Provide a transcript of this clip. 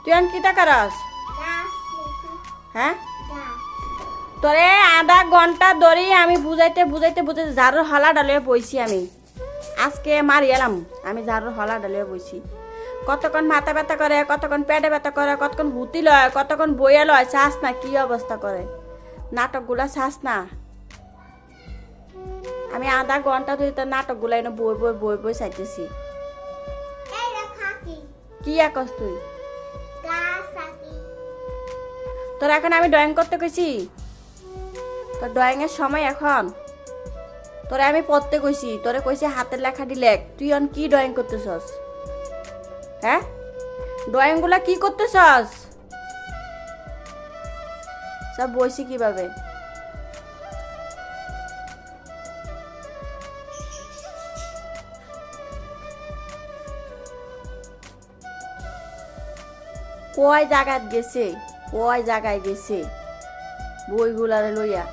তুই আন কিতা করস? হ্যাঁ তোরে আধা ঘন্টা ধরে আমি বুঝাইতে বুঝাইতে বুঝাইতে ঝাড়ুর হলা ডালিয়ে বইছি আমি আজকে মারি এলাম আমি ঝাড়ুর হলা ডালিয়ে বইছি কতক্ষণ মাথা ব্যথা করে কতক্ষণ পেটে ব্যথা করে কতক্ষণ হুতি লয় কতক্ষণ বইয়া লয় চাস না কি অবস্থা করে নাটকগুলা চাস না আমি আধা ঘন্টা ধরে তো নাটকগুলা এনে বই বই বই বই চাইতেছি কি একস তুই তোর এখন আমি ড্রয়িং করতে কইছি তোর ড্রয়িং এর সময় এখন তোরে আমি পড়তে কইছি তোরে কইছি হাতের লেখা লেখ তুই অন কি ড্রয়িং করতেছস হ্যাঁ ড্রয়িং গুলা কি করতেছস সব বইছি কিভাবে কয় জায়গায় গেছে বইগুলারে লইয়া